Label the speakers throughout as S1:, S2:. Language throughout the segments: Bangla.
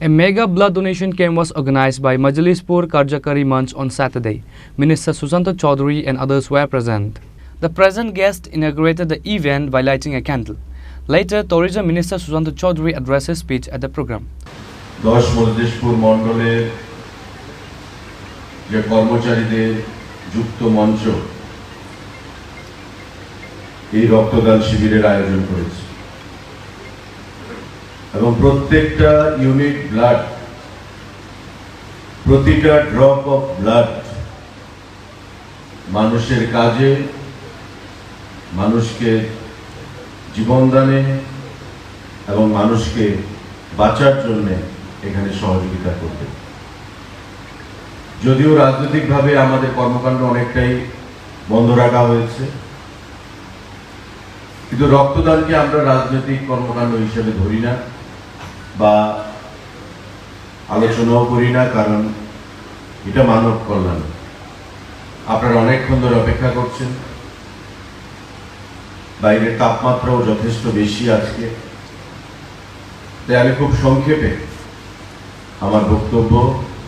S1: A mega blood donation camp was organized by Majlispur Karjakari Manch on Saturday. Minister Susanta Chaudhary and others were present. The present guest inaugurated the event by lighting a candle. Later, Tourism Minister Susanta Chaudhary addressed his speech at the program.
S2: 10 Majlishpur মণ্ডলের যে কর্মচারীদের যুক্ত মঞ্চ এই রক্তদান শিবিরের আয়োজন করেছে এবং প্রত্যেকটা ইউনিট ব্লাড, প্রতিটা ড্রপ অফ ব্লাড মানুষের কাজে, মানুষকে জীবনদানে এবং মানুষকে বাঁচার জন্য এখানে সহযোগিতা করবে। যদিও রাজনৈতিকভাবে আমাদের কর্মকাণ্ড অনেকটাই বন্ধ রাখা হয়েছে, কিন্তু রক্তদানকে আমরা রাজনৈতিক কর্মকাণ্ড হিসেবে ধরি না বা আলোচনাও করি না, কারণ এটা মানব কল্যাণ। আপনারা অনেকক্ষণ ধরে অপেক্ষা করছেন, বাইরের তাপমাত্রাও যথেষ্ট বেশি আজকে, তাই আমি খুব সংক্ষেপে আমার বক্তব্য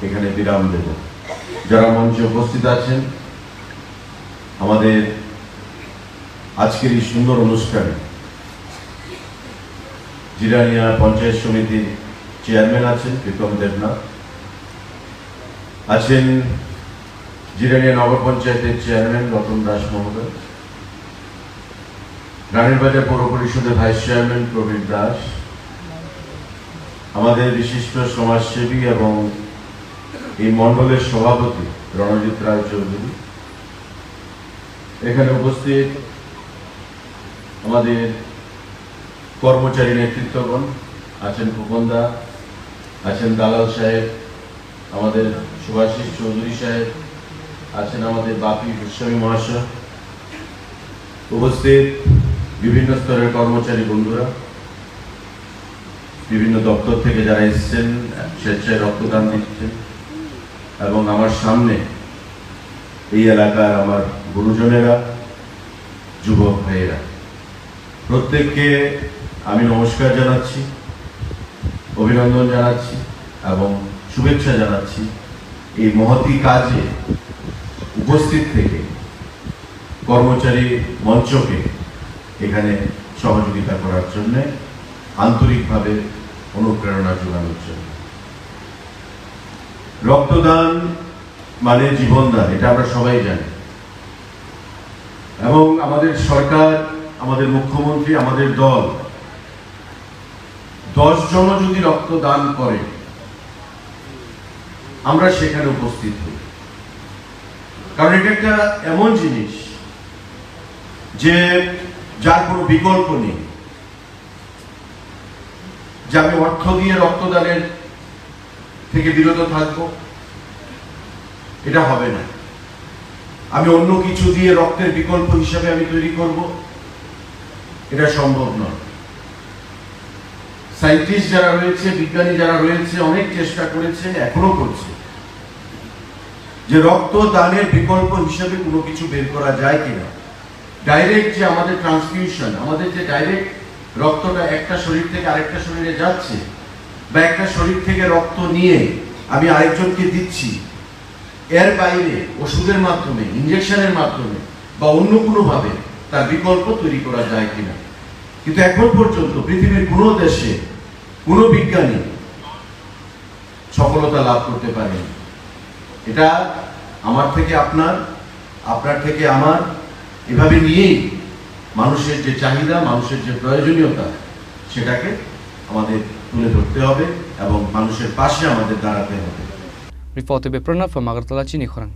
S2: এখানে বিরাম দেব। যারা মঞ্চে উপস্থিত আছেন, আমাদের আজকের এই সুন্দর অনুষ্ঠানে জিরানিয়া পঞ্চায়েত সমিতির চেয়ারম্যান আছেন প্রীতম দেবনাথ, আছেন জিরানিয়া নগর পঞ্চায়েতের চেয়ারম্যান রতন দাস মহোদয়, রানীরবাজার পৌর পরিষদের ভাইস চেয়ারম্যান প্রবীর দাস, আমাদের বিশিষ্ট সমাজসেবী এবং এই মণ্ডলের সভাপতি রণজিৎ রায় চৌধুরী, এখানে উপস্থিত আমাদের কর্মচারী নেতৃত্বগণ আছেন, ফুকনদা আছেন, দালাল সাহেব, আমাদের সুভাষিস চৌধুরী সাহেব আছেন, আমাদের বাপি গোস্বামী মহাশয়, উপস্থিত বিভিন্ন স্তরের কর্মচারী বন্ধুরা, বিভিন্ন দপ্তর থেকে যারা এসছেন, স্বেচ্ছায় রক্তদান দিচ্ছেন, এবং আমার সামনে এই এলাকার আমার গুরুজনেরা, যুবক ভাইয়েরা, প্রত্যেককে আমি নমস্কার জানাচ্ছি, অভিনন্দন জানাচ্ছি এবং শুভেচ্ছা জানাচ্ছি এই মহতি কাজে উপস্থিত থেকে কর্মচারী মঞ্চকে এখানে সহযোগিতা করার জন্য, আন্তরিকভাবে অনুপ্রেরণা যোগানোর জন্য। রক্তদান মানে জীবনদান, এটা আমরা সবাই জানি, এবং আমাদের সরকার, আমাদের মুখ্যমন্ত্রী, আমাদের দল 10 জন যদি রক্তদান করে আমরা সেখানে উপস্থিত হই, কারণ এটা একটা এমন জিনিস যে যার কোনো বিকল্প নেই। যে আমি অর্থ দিয়ে রক্তদানের থেকে বিরত থাকবো, এটা হবে না। আমি অন্য কিছু দিয়ে রক্তের বিকল্প হিসাবে আমি তৈরি করব, এটা সম্ভব নয়। সায়েন্টিস্ট যারা রয়েছে, বিজ্ঞানী যারা রয়েছে, অনেক চেষ্টা করেছে, এখনো করছে, যে রক্তদানের বিকল্প হিসাবে কোনো কিছু বের করা যায় কিনা। ডাইরেক্ট যে আমাদের ট্রান্সফিউশন, আমাদের যে ডাইরেক্ট রক্তটা একটা শরীর থেকে আরেকটা শরীরে যাচ্ছে, বা একটা শরীর থেকে রক্ত নিয়ে আমি আরেকজনকে দিচ্ছি, এর বাইরে ওষুধের মাধ্যমে, ইনজেকশনের মাধ্যমে বা অন্য কোনোভাবে তার বিকল্প তৈরি করা যায় কিনা। কিন্তু এখন পর্যন্ত পৃথিবীর কোনো দেশে কোনো বিজ্ঞানী সফলতা লাভ করতে পারেনি। এটা আমার থেকে আপনার, আপনার থেকে আমার, এভাবে নিয়েই মানুষের যে চাহিদা, মানুষের যে প্রয়োজনীয়তা, সেটাকে আমাদের তুলে ধরতে হবে এবং মানুষের পাশে আমাদের দাঁড়াতে হবে।
S1: Reported by Pranav from Agartala, Chini Khorang.